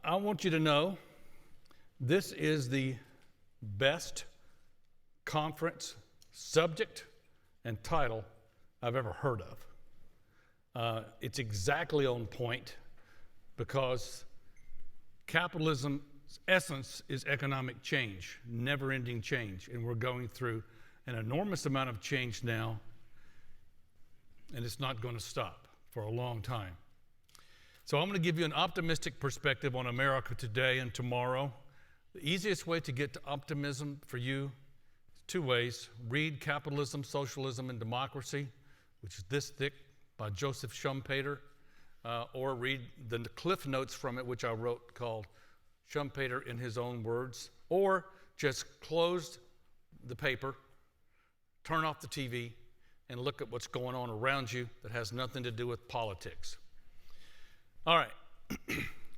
I want you to know this is the best conference subject and title I've ever heard of. It's exactly on point because capitalism's essence is economic change, never-ending change, and we're going through an enormous amount of change now, and it's not going to stop for a long time. So I'm going to give you an optimistic perspective on America today and tomorrow. The easiest way to get to optimism for you is two ways. Read Capitalism, Socialism, and Democracy, which is this thick, by Joseph Schumpeter, or read the cliff notes from it, which I wrote, called Schumpeter in His Own Words, or just close the paper, turn off the TV, and look at what's going on around you that has nothing to do with politics. All right,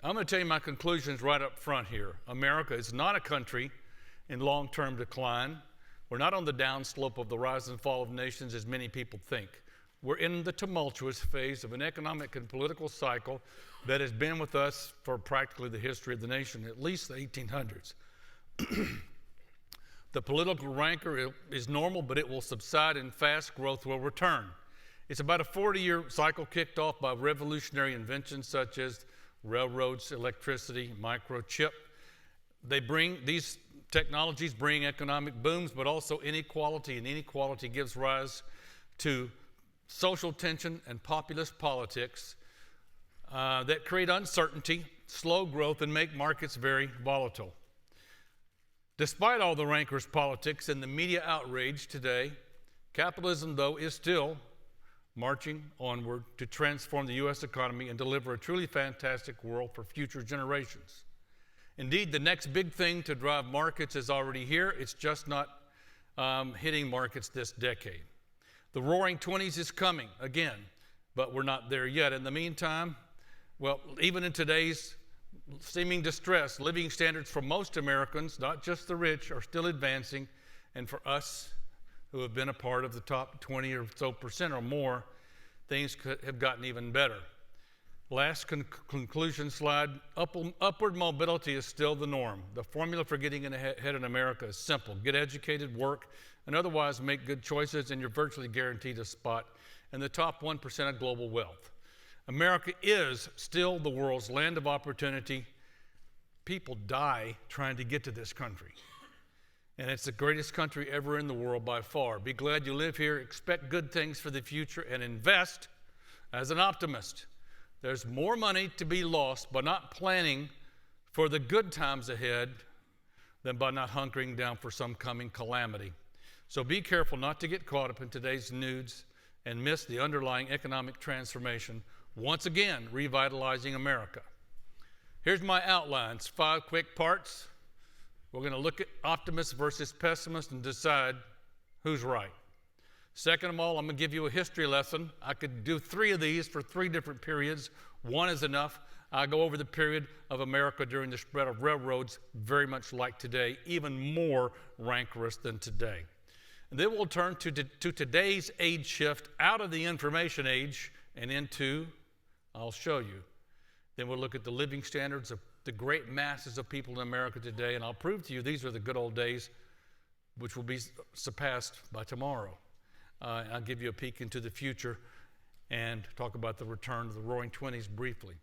I'm going to tell you my conclusions right up front here. America is not a country in long-term decline. We're not on the downslope of the rise and fall of nations as many people think. We're in the tumultuous phase of an economic and political cycle that has been with us for practically the history of the nation, at least the 1800s. The political rancor is normal, but it will subside and fast growth will return. It's about a 40-year cycle kicked off by revolutionary inventions such as railroads, electricity, microchip. These technologies bring economic booms, but also inequality, and inequality gives rise to social tension and populist politics that create uncertainty, slow growth, and make markets very volatile. Despite all the rancorous politics and the media outrage today, capitalism, though, is still marching onward to transform the U.S. economy and deliver a truly fantastic world for future generations. Indeed, the next big thing to drive markets is already here. It's just not hitting markets this decade. The Roaring '20s is coming again, but we're not there yet. In the meantime, well, even in today's seeming distress, living standards for most Americans, not just the rich, are still advancing, and for us who have been a part of the top 20 or so percent or more, things have gotten even better. Last conclusion slide, upward mobility is still the norm. The formula for getting ahead in America is simple. Get educated, work, and otherwise make good choices, and you're virtually guaranteed a spot in the top 1% of global wealth. America is still the world's land of opportunity. People die trying to get to this country. And it's the greatest country ever in the world by far. Be glad you live here, expect good things for the future, and invest as an optimist. There's more money to be lost by not planning for the good times ahead than by not hunkering down for some coming calamity. So be careful not to get caught up in today's news and miss the underlying economic transformation, once again revitalizing America. Here's my outlines, 5 quick parts. We're going to look at optimists versus pessimists and decide who's right. Second of all, I'm going to give you a history lesson. I could do 3 of these for 3 different periods. 1 is enough. I go over the period of America during the spread of railroads, very much like today, even more rancorous than today. And then we'll turn to today's age shift out of the information age and into, I'll show you. Then we'll look at the living standards of the great masses of people in America today, and I'll prove to you these are the good old days, which will be surpassed by tomorrow. I'll give you a peek into the future and talk about the return of the Roaring '20s briefly.